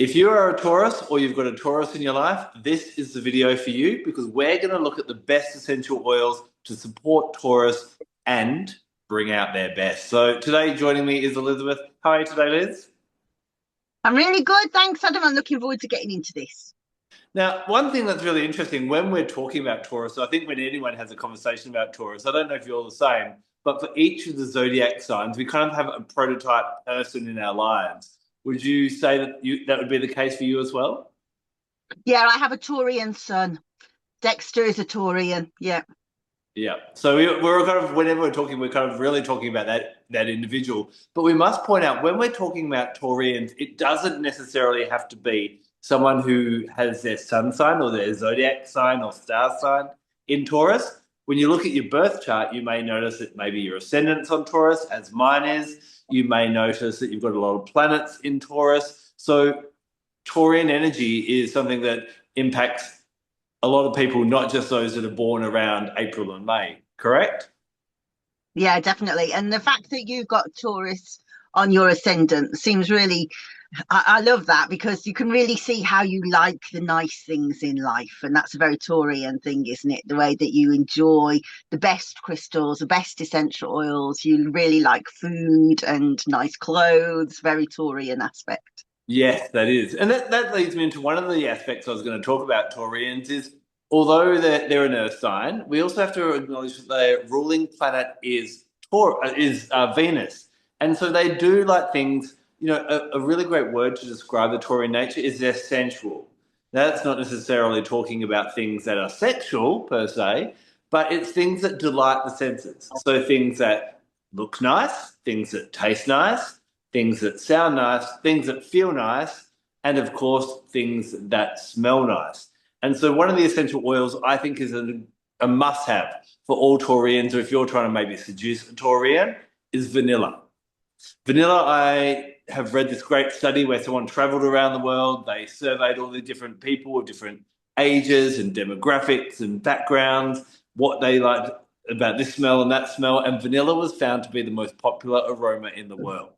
If you are a Taurus or you've got a Taurus in your life, this is the video for you because we're going to look at the best essential oils to support Taurus and bring out their best. So today joining me is Elizabeth. How are you today, Liz? I'm really good, thanks, Adam. I'm looking forward to getting into this. Now, one thing that's really interesting when we're talking about Taurus, I think when anyone has a conversation about Taurus, I don't know if you're the same, but for each of the zodiac signs, we kind of have a prototype person in our lives. Would you say that would be the case for you as well? Yeah, I have a Taurian son. Dexter is a Taurian. Yeah. Yeah. So we're kind of whenever we're talking, we're kind of really talking about that individual. But we must point out when we're talking about Taurians, it doesn't necessarily have to be someone who has their sun sign or their zodiac sign or star sign in Taurus. When you look at your birth chart, you may notice that maybe your ascendant's on Taurus, as mine is. You may notice that you've got a lot of planets in Taurus. So Taurian energy is something that impacts a lot of people, not just those that are born around April and May, correct? Yeah, definitely. And the fact that you've got Taurus on your ascendant seems really, I love that because you can really see how you like the nice things in life. And that's a very Taurian thing, isn't it? The way that you enjoy the best crystals, the best essential oils. You really like food and nice clothes, very Taurian aspect. Yes, that is. And that leads me into one of the aspects I was going to talk about Taurians is although they're an earth sign, we also have to acknowledge that their ruling planet is Venus. And so they do like things, a really great word to describe the Taurian nature is they're sensual. Now, that's not necessarily talking about things that are sexual per se, but it's things that delight the senses. So things that look nice, things that taste nice, things that sound nice, things that feel nice, and of course, things that smell nice. And so, one of the essential oils I think is a must have for all Taurians, or if you're trying to maybe seduce a Taurian, is vanilla. Vanilla, I have read this great study where someone traveled around the world. They surveyed all the different people of different ages and demographics and backgrounds, what they liked about this smell and that smell. And vanilla was found to be the most popular aroma in the world.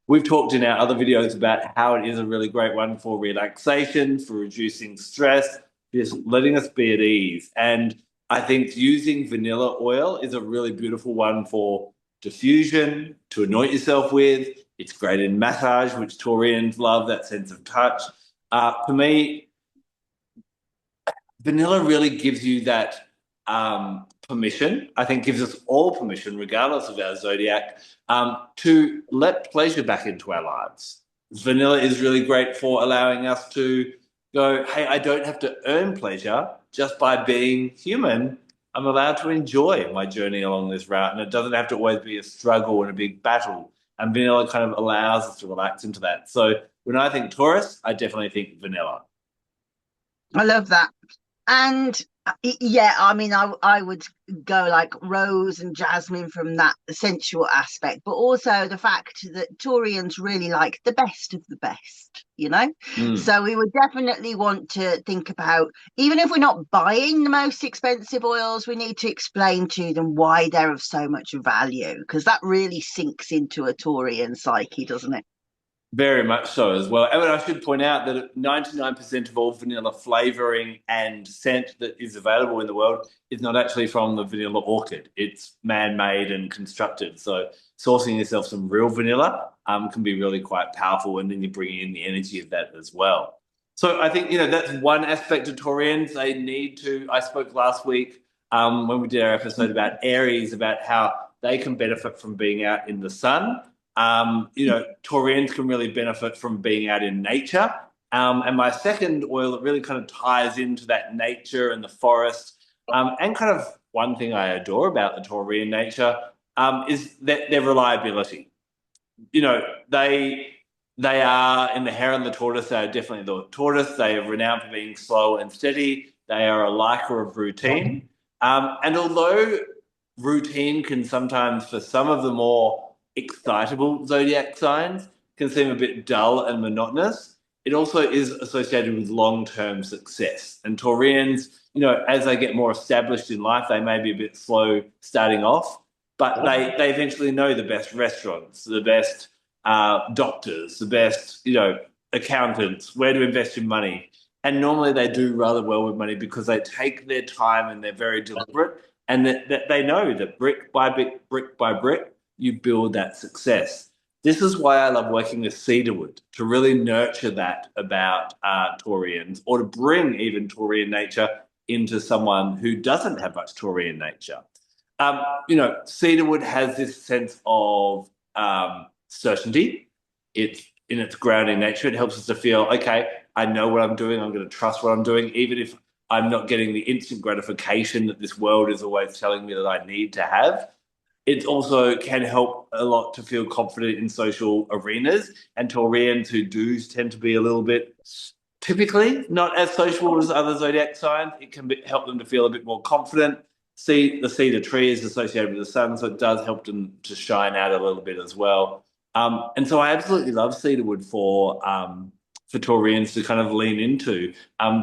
We've talked in our other videos about how it is a really great one for relaxation, for reducing stress, just letting us be at ease. And I think using vanilla oil is a really beautiful one for diffusion, to anoint yourself with. It's great in massage, which Taurians love, that sense of touch. For me, vanilla really gives you that permission, I think gives us all permission, regardless of our zodiac, to let pleasure back into our lives. Vanilla is really great for allowing us to go, hey, I don't have to earn pleasure just by being human. I'm allowed to enjoy my journey along this route, and it doesn't have to always be a struggle and a big battle. And vanilla kind of allows us to relax into that. So when I think Taurus, I definitely think vanilla. I love that. And yeah, I mean, I would go like rose and jasmine from that sensual aspect, but also the fact that Taurians really like the best of the best, you know? Mm. So we would definitely want to think about, even if we're not buying the most expensive oils, we need to explain to them why they're of so much value, because that really sinks into a Taurian psyche, doesn't it? Very much so as well. And I should point out that 99% of all vanilla flavoring and scent that is available in the world is not actually from the vanilla orchid. It's man-made and constructed. So sourcing yourself some real vanilla can be really quite powerful, and then you're bringing in the energy of that as well. So I think, that's one aspect of Taurians. They need to, I spoke last week when we did our episode about Aries, about how they can benefit from being out in the sun. Taurians can really benefit from being out in nature. And my second oil that really kind of ties into that nature and the forest, and kind of one thing I adore about the Taurian nature, is that their reliability. You know, they are in the hare and the tortoise. They are definitely the tortoise. They are renowned for being slow and steady. They are a liker of routine. And although routine can sometimes, for some of the more excitable zodiac signs, can seem a bit dull and monotonous, it also is associated with long-term success. And Taurians, as they get more established in life, they may be a bit slow starting off, but they eventually know the best restaurants, the best doctors, the best, accountants, where to invest your money. And normally they do rather well with money because they take their time and they're very deliberate, and that they know that brick by brick, you build that success. This is why I love working with Cedarwood, to really nurture that about Taurians, or to bring even Taurian nature into someone who doesn't have much Taurian nature. Cedarwood has this sense of certainty. It's in its grounding nature. It helps us to feel, okay, I know what I'm doing. I'm going to trust what I'm doing, even if I'm not getting the instant gratification that this world is always telling me that I need to have. It also can help a lot to feel confident in social arenas. And Taurians who do tend to be a little bit typically not as sociable as other zodiac signs, it can help them to feel a bit more confident. See, the cedar tree is associated with the sun, so it does help them to shine out a little bit as well. And so I absolutely love cedarwood for Taurians to kind of lean into,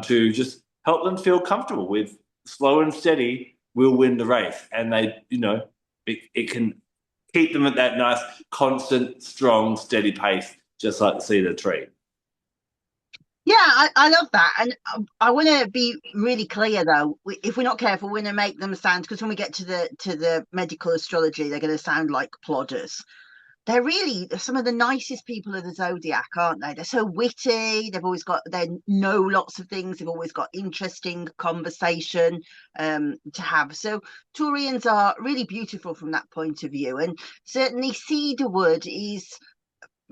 to just help them feel comfortable with slow and steady will win the race. And it can keep them at that nice, constant, strong, steady pace, just like the cedar tree. Yeah, I love that. And I want to be really clear though, if we're not careful, we're going to make them sound, because when we get to the medical astrology, they're going to sound like plodders. They're really some of the nicest people of the zodiac, aren't they? They're so witty. They know lots of things. They've always got interesting conversation to have. So Taurians are really beautiful from that point of view. And certainly cedarwood is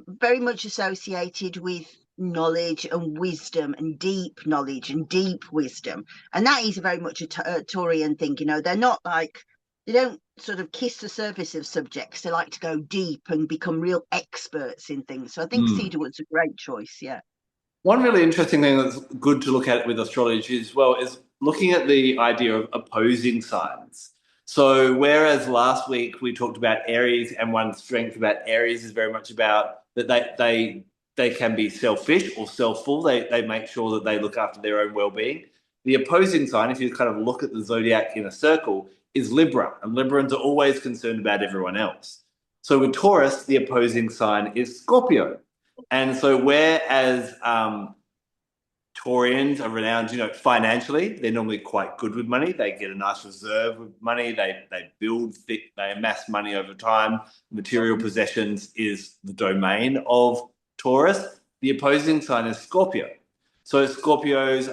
very much associated with knowledge and wisdom, and deep knowledge and deep wisdom. And that is very much a Taurian thing. They're not like, they don't sort of kiss the surface of subjects. They like to go deep and become real experts in things. So I think Mm. cedarwood's a great choice. Yeah. One really interesting thing that's good to look at with astrology as well is looking at the idea of opposing signs. So, whereas last week we talked about Aries, and one strength about Aries is very much about that they can be selfish or selfful. They make sure that they look after their own well-being. The opposing sign, if you kind of look at the zodiac in a circle, is Libra, and Librans are always concerned about everyone else. So with Taurus, the opposing sign is Scorpio. And so whereas Taurians are renowned, financially, they're normally quite good with money. They get a nice reserve with money. They build thick, they amass money over time. Material possessions is the domain of Taurus. The opposing sign is Scorpio. So Scorpios,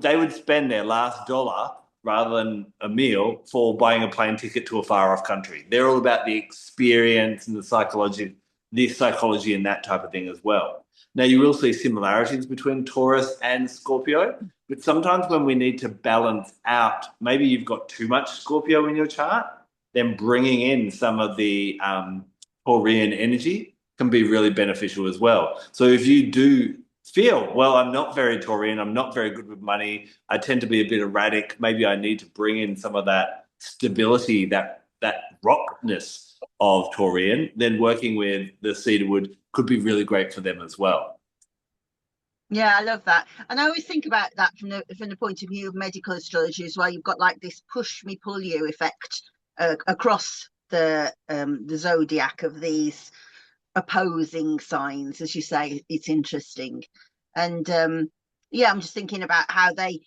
they would spend their last dollar rather than a meal for buying a plane ticket to a far off country. They're all about the experience and the psychology and that type of thing as well. Now, you will see similarities between Taurus and Scorpio, but sometimes when we need to balance out, maybe you've got too much Scorpio in your chart, then bringing in some of the Taurian energy can be really beneficial as well. So if you do feel, well, I'm not very Taurian, I'm not very good with money, I tend to be a bit erratic, maybe I need to bring in some of that stability, that rockness of Taurian, then working with the cedarwood could be really great for them as well. Yeah, I love that. And I always think about that from the point of view of medical astrology as well. You've got like this push me pull you effect across the zodiac of these opposing signs, as you say. It's interesting. And yeah, I'm just thinking about how they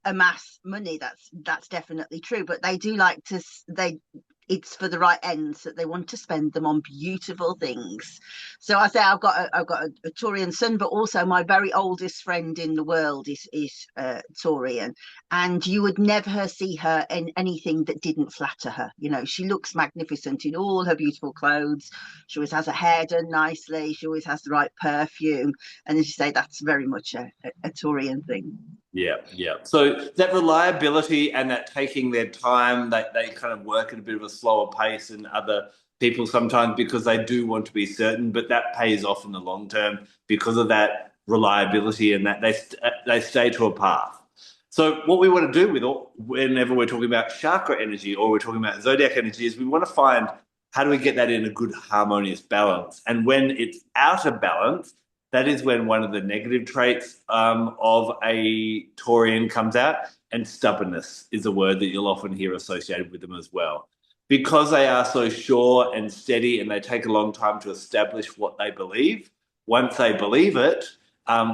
amass money. That's definitely true, but they do like to they it's for the right ends, that they want to spend them on beautiful things. So I say I've got a Taurian son, but also my very oldest friend in the world is Taurian, and you would never see her in anything that didn't flatter her. She looks magnificent in all her beautiful clothes. She always has her hair done nicely. She always has the right perfume, and as you say, that's very much a Taurian thing. Yeah, yeah. So that reliability and that taking their time, they kind of work at a bit of a slower pace than other people sometimes because they do want to be certain, but that pays off in the long term because of that reliability and that they stay to a path. So what we want to do whenever we're talking about chakra energy or we're talking about zodiac energy is we want to find how do we get that in a good harmonious balance. And when it's out of balance, that is when one of the negative traits of a Taurian comes out, and stubbornness is a word that you'll often hear associated with them as well. Because they are so sure and steady and they take a long time to establish what they believe, once they believe it,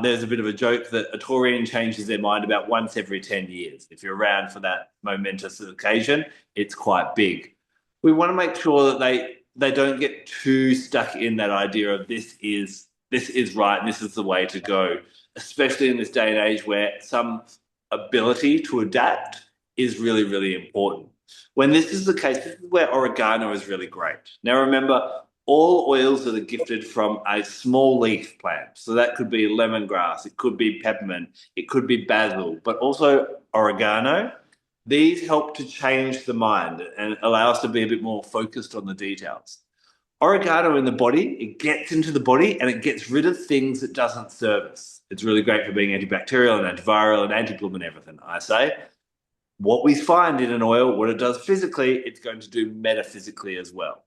There's a bit of a joke that a Taurian changes their mind about once every 10 years. If you're around for that momentous occasion, it's quite big. We want to make sure that they don't get too stuck in that idea of this is right and this is the way to go, especially in this day and age where some ability to adapt is really, really important. When this is the case, this is where oregano is really great. Now, remember, all oils that are gifted from a small leaf plant. So that could be lemongrass, it could be peppermint, it could be basil, but also oregano. These help to change the mind and allow us to be a bit more focused on the details. Oregano in the body, it gets into the body and it gets rid of things it doesn't serve us. It's really great for being antibacterial and antiviral and anti-plum and everything, I say. What we find in an oil, what it does physically, it's going to do metaphysically as well.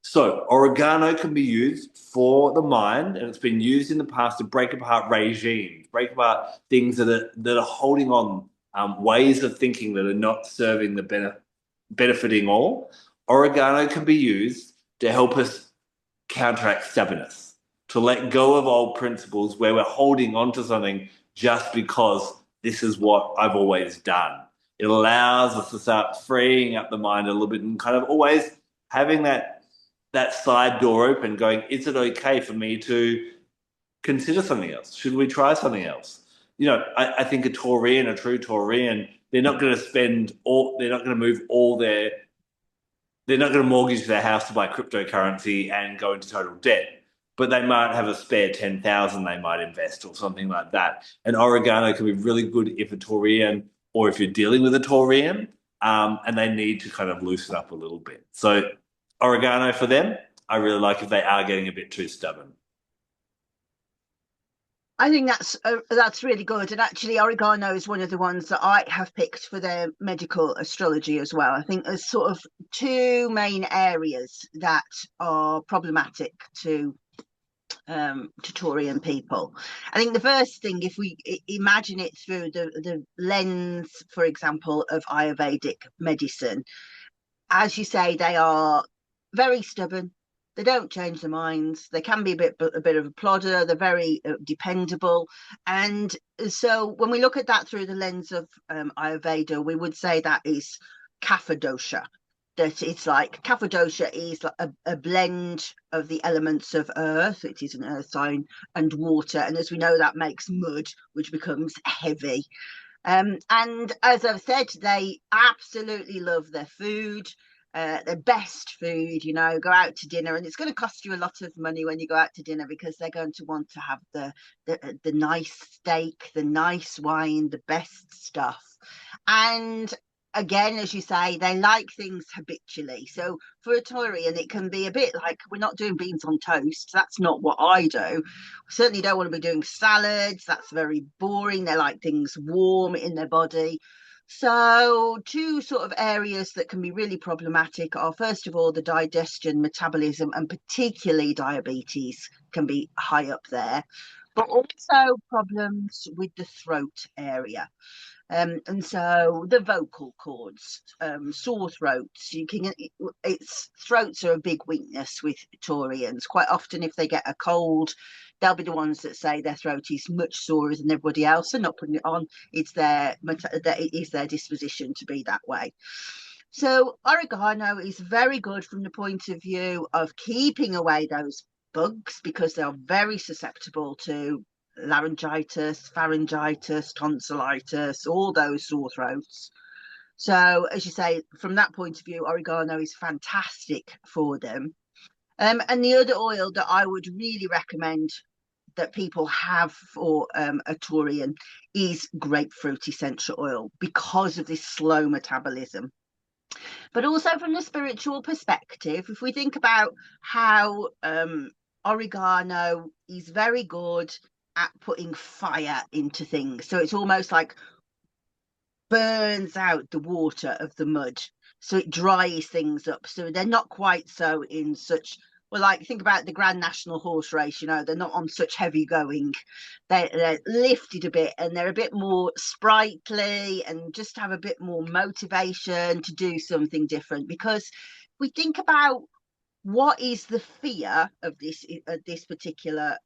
So, oregano can be used for the mind, and it's been used in the past to break apart regimes, break apart things that are holding on, ways of thinking that are not serving the benefiting all. Oregano can be used to help us counteract stubbornness, to let go of old principles where we're holding on to something just because this is what I've always done. It allows us to start freeing up the mind a little bit and kind of always having that side door open, going, is it okay for me to consider something else? Should we try something else? I think a true Taurian, they're not going to they're not going to mortgage their house to buy cryptocurrency and go into total debt. But they might have a spare 10,000 they might invest or something like that. And oregano can be really good if a Taurian or if you're dealing with a Taurian, and they need to kind of loosen up a little bit. So oregano for them, I really like if they are getting a bit too stubborn. I think that's really good. And actually, oregano is one of the ones that I have picked for their medical astrology as well. I think there's sort of two main areas that are problematic to Taurian people. I think the first thing, if we imagine it through the lens, for example, of Ayurvedic medicine, as you say, they are very stubborn. They don't change their minds. They can be a bit of a plodder. They're very dependable. And so when we look at that through the lens of Ayurveda, we would say that is kapha dosha. That it's like kapha dosha is like a blend of the elements of earth, which is an earth sign, and water. And as we know, that makes mud, which becomes heavy. And as I've said, they absolutely love their food, their best food. Go out to dinner, and it's going to cost you a lot of money when you go out to dinner because they're going to want to have the nice steak, the nice wine, the best stuff. And again, as you say, they like things habitually. So for a Taurian, it can be a bit like, we're not doing beans on toast. That's not what I do. Certainly don't want to be doing salads. That's very boring. They like things warm in their body. So two sort of areas that can be really problematic are, first of all, the digestion, metabolism, and particularly diabetes can be high up there, but also problems with the throat area. And so the vocal cords, sore throats, throats are a big weakness with Taurians. Quite often, if they get a cold, they'll be the ones that say their throat is much sorer than everybody else. And not putting it on. It is their disposition to be that way. So oregano is very good from the point of view of keeping away those bugs because they're very susceptible to laryngitis, pharyngitis, tonsillitis, all those sore throats. So, as you say, from that point of view, oregano is fantastic for them. And the other oil that I would really recommend that people have for a Taurian is grapefruit essential oil because of this slow metabolism. But also from the spiritual perspective, if we think about how oregano is very good at putting fire into things. So it's almost like burns out the water of the mud. So it dries things up. So they're not quite so in such, well, like think about the Grand National Horse Race, they're not on such heavy going. They're lifted a bit and they're a bit more sprightly and just have a bit more motivation to do something different. Because we think about what is the fear of this particular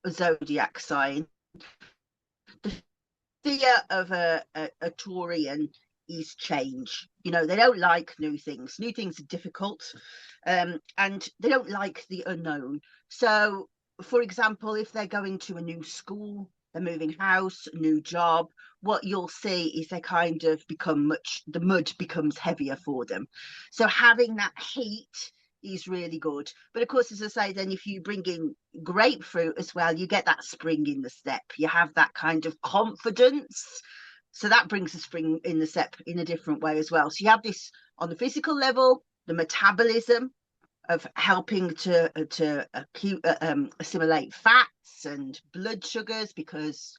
zodiac sign, the fear of a Taurian is change. You know, they don't like new things. New things are difficult, and they don't like the unknown. So, for example, if they're going to a new school, they're moving house, new job, what you'll see is they kind of become the mud becomes heavier for them. So having that heat is really good. But of course, as I say, then if you bring in grapefruit as well, you get that spring in the step. You have that kind of confidence. So that brings the spring in the step in a different way as well. So you have this on the physical level, the metabolism of helping to assimilate fats and blood sugars, because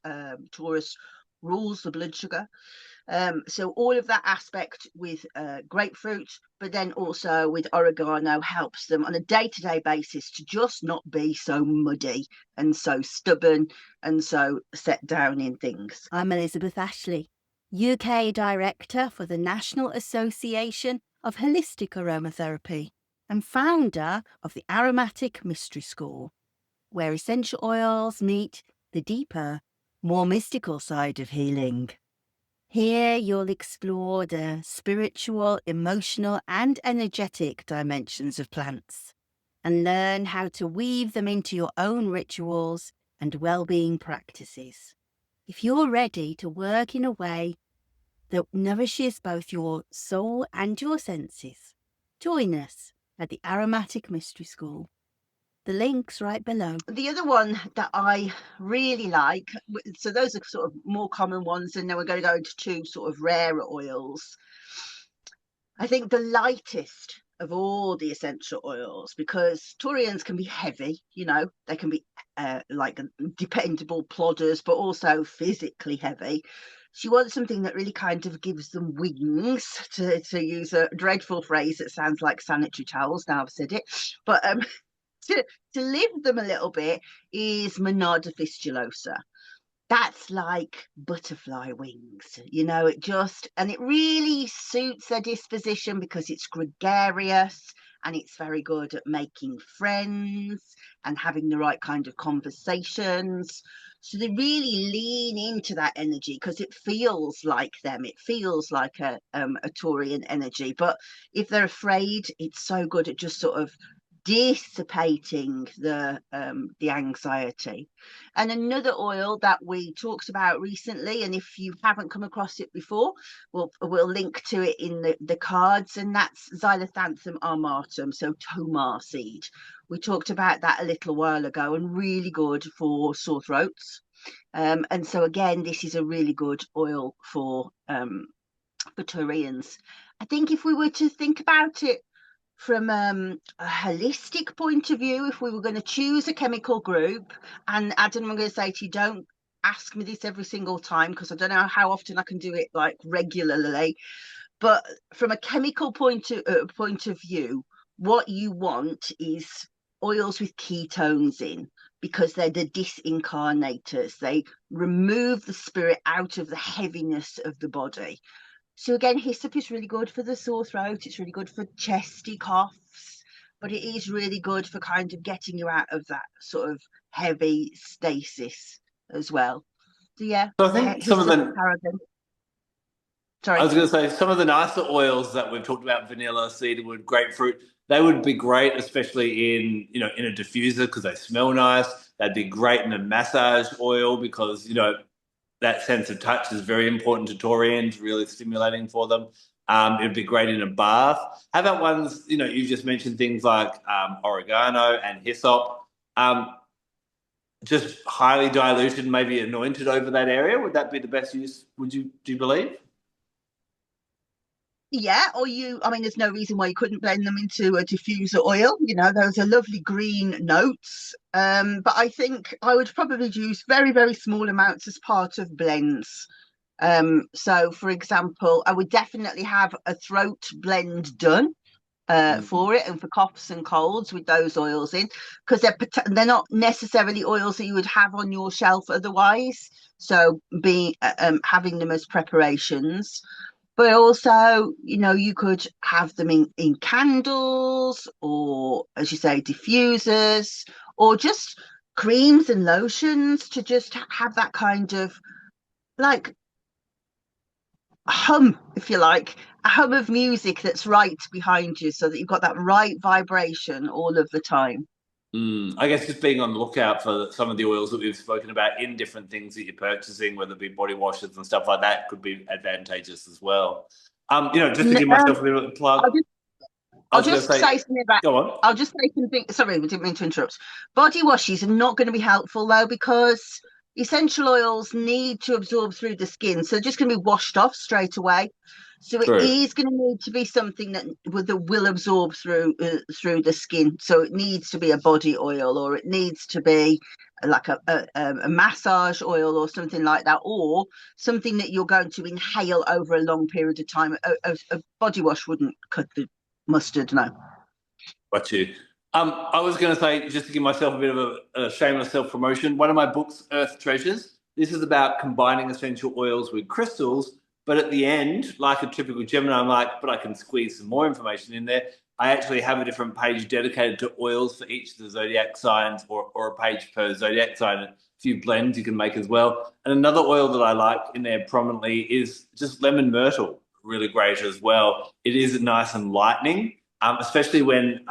Taurus rules the blood sugar. So all of that aspect with grapefruit, but then also with oregano, helps them on a day-to-day basis to just not be so muddy and so stubborn and so set down in things. I'm Elizabeth Ashley, UK Director for the National Association of Holistic Aromatherapy and founder of the Aromatic Mystery School, where essential oils meet the deeper, more mystical side of healing. Here you'll explore the spiritual, emotional and energetic dimensions of plants and learn how to weave them into your own rituals and well-being practices. If you're ready to work in a way that nourishes both your soul and your senses, join us at the Aromatic Mystery School. The link's right below. The other one that I really like, so those are sort of more common ones, and then we're going to go into two sort of rarer oils. I think the lightest of all the essential oils, because Taurians can be heavy, you know, they can be like dependable plodders, but also physically heavy. She wants something that really kind of gives them wings, to use a dreadful phrase that sounds like sanitary towels. Now I've said it, but to lift them a little bit is Monarda fistulosa. That's like butterfly wings, you know, and it really suits their disposition because it's gregarious and it's very good at making friends and having the right kind of conversations. So they really lean into that energy because it feels like them. It feels like a Taurian energy. But if they're afraid, it's so good at just sort of dissipating the anxiety. And another oil that we talked about recently, and if you haven't come across it before, we'll link to it in the cards, and that's Xylithanthum armatum, so tomar seed. We talked about that a little while ago, and really good for sore throats. And so again, this is a really good oil for Taurians. I think if we were to think about it from a holistic point of view, if we were going to choose a chemical group, and Adam, I'm going to say to you, don't ask me this every single time because I don't know how often I can do it like regularly, but from a chemical point of view, what you want is oils with ketones in, because they're the disincarnators. They remove the spirit out of the heaviness of the body. So again, hyssop is really good for the sore throat. It's really good for chesty coughs, but it is really good for kind of getting you out of that sort of heavy stasis as well. So yeah, So I think some of hyssop, the tarragon. I Sorry. was going to say some of the nicer oils that we've talked about, vanilla, cedarwood, grapefruit, they would be great, especially in a diffuser because they smell nice. They'd be great in a massage oil because that sense of touch is very important to Taurians, really stimulating for them. It'd be great in a bath. How about ones, you've just mentioned things like oregano and hyssop, just highly diluted, maybe anointed over that area. Would that be the best use? Do you believe? Yeah, I mean, there's no reason why you couldn't blend them into a diffuser oil. You know, those are lovely green notes. But I think I would probably use very, very small amounts as part of blends. So, for example, I would definitely have a throat blend done for it, and for coughs and colds with those oils in, because they're not necessarily oils that you would have on your shelf otherwise. So, having them as preparations. But also, you could have them in candles, or, as you say, diffusers, or just creams and lotions to just have that kind of like hum, if you like, a hum of music that's right behind you, so that you've got that right vibration all of the time. I guess just being on the lookout for some of the oils that we've spoken about in different things that you're purchasing, whether it be body washes and stuff like that, could be advantageous as well. Just to give myself a bit of a plug, I I'll was going to just say, say something about. go on. I'll just say something. Sorry, I didn't mean to interrupt. Body washes are not going to be helpful though, because essential oils need to absorb through the skin, so they're just going to be washed off straight away. So it True. is going to need to be something that will absorb through the skin. So it needs to be a body oil, or it needs to be like a massage oil or something like that, or something that you're going to inhale over a long period of time. A body wash wouldn't cut the mustard, no. Got you. I was going to say, just to give myself a bit of a shameless self-promotion, one of my books, Earth Treasures, this is about combining essential oils with crystals, but at the end, like a typical Gemini, I'm like, but I can squeeze some more information in there. I actually have a different page dedicated to oils for each of the zodiac signs, or a page per zodiac sign, a few blends you can make as well. And another oil that I like in there prominently is just lemon myrtle, really great as well. It is nice and lightening. Especially when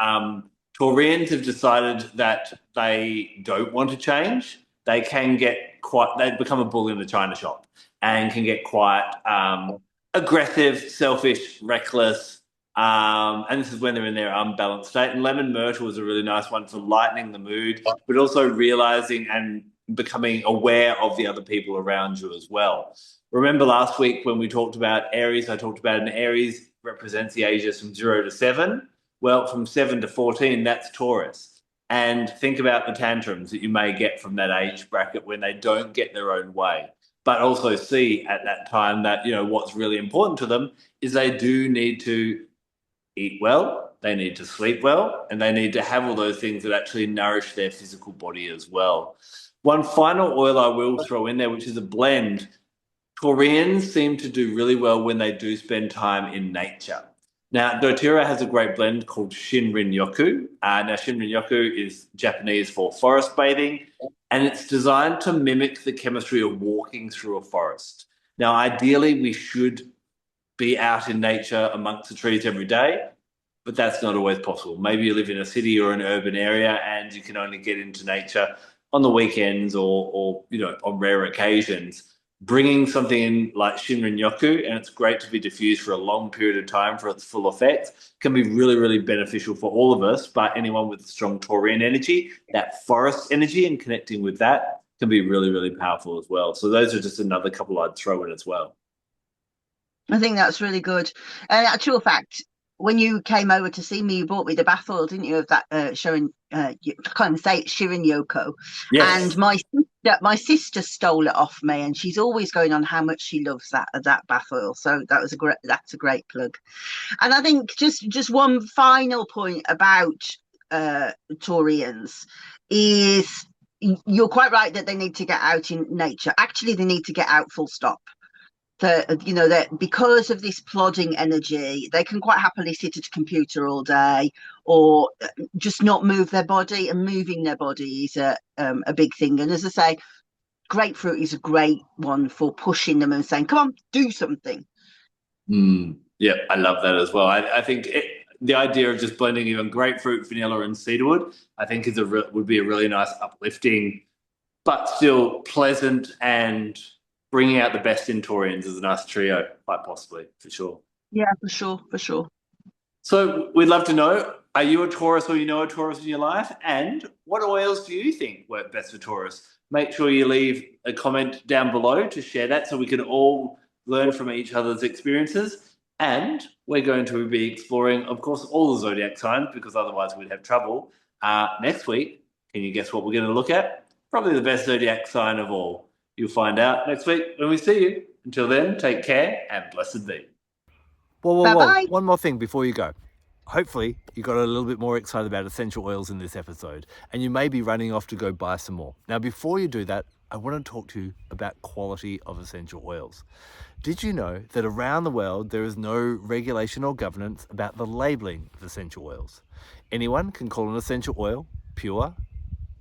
Taureans have decided that they don't want to change, they become a bull in the china shop and can get quite aggressive, selfish, reckless. And this is when they're in their unbalanced state. And lemon myrtle is a really nice one for lightening the mood, but also realizing and becoming aware of the other people around you as well. Remember last week when we talked about Aries, I talked about an Aries represents the ages from 0 to 7. Well, from 7 to 14, that's Taurus. And think about the tantrums that you may get from that age bracket when they don't get their own way. But also see at that time that, what's really important to them is they do need to eat well, they need to sleep well, and they need to have all those things that actually nourish their physical body as well. One final oil I will throw in there, which is a blend. Taurians seem to do really well when they do spend time in nature. Now, doTERRA has a great blend called Shinrin-yoku. Now, Shinrin-yoku is Japanese for forest bathing, and it's designed to mimic the chemistry of walking through a forest. Now, ideally, we should be out in nature amongst the trees every day, but that's not always possible. Maybe you live in a city or an urban area and you can only get into nature on the weekends or on rare occasions. Bringing something in like Shinrin-yoku, and it's great to be diffused for a long period of time for its full effect, can be really, really beneficial for all of us. But anyone with strong Taurian energy, that forest energy and connecting with that can be really, really powerful as well. So those are just another couple I'd throw in as well. I think that's really good. And actual fact, when you came over to see me, you bought me the bath oil, didn't you? Of that showing, you can't say it's Shirin-yoku. Yes. And my sister stole it off me, and she's always going on how much she loves that bath oil. So that's a great plug. And I think just one final point about Taurians is you're quite right that they need to get out in nature. Actually, they need to get out full stop. That because of this plodding energy, they can quite happily sit at a computer all day or just not move their body, and moving their body is a big thing. And as I say, grapefruit is a great one for pushing them and saying, come on, do something. Yeah, I love that as well. I think the idea of just blending even grapefruit, vanilla, and cedarwood, I think would be a really nice uplifting, but still pleasant and bringing out the best in Taurians is a nice trio, quite possibly, for sure. Yeah, for sure. So we'd love to know, are you a Taurus or a Taurus in your life? And what oils do you think work best for Taurus? Make sure you leave a comment down below to share that so we can all learn from each other's experiences. And we're going to be exploring, of course, all the zodiac signs, because otherwise we'd have trouble. Next week, can you guess what we're going to look at? Probably the best zodiac sign of all. You'll find out next week when we see you. Until then, take care and blessed be. Bye-bye. One more thing before you go. Hopefully, you got a little bit more excited about essential oils in this episode, and you may be running off to go buy some more. Now, before you do that, I want to talk to you about quality of essential oils. Did you know that around the world there is no regulation or governance about the labeling of essential oils? Anyone can call an essential oil pure,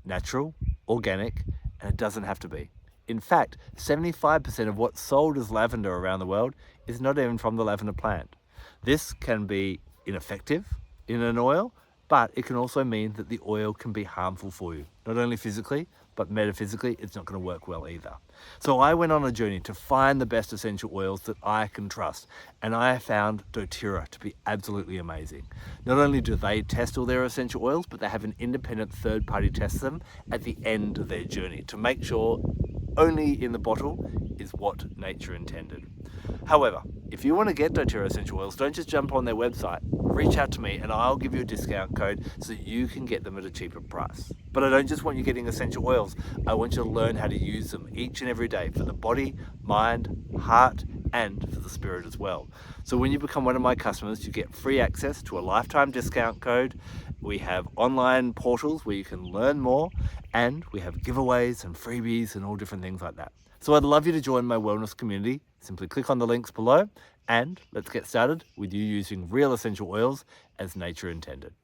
natural, organic, and it doesn't have to be. In fact, 75% of what's sold as lavender around the world is not even from the lavender plant. This can be ineffective in an oil, but it can also mean that the oil can be harmful for you. Not only physically, but metaphysically, it's not going to work well either. So I went on a journey to find the best essential oils that I can trust, and I found doTERRA to be absolutely amazing. Not only do they test all their essential oils, but they have an independent third party test them at the end of their journey to make sure only in the bottle is what nature intended. However, if you want to get doTERRA essential oils, don't just jump on their website. Reach out to me and I'll give you a discount code so that you can get them at a cheaper price. But I don't just want you getting essential oils. I want you to learn how to use them each and every day for the body, mind, heart, and for the spirit as well. So when you become one of my customers, you get free access to a lifetime discount code. We have online portals where you can learn more, and we have giveaways and freebies and all different things like that. So I'd love you to join my wellness community. Simply click on the links below and let's get started with you using real essential oils as nature intended.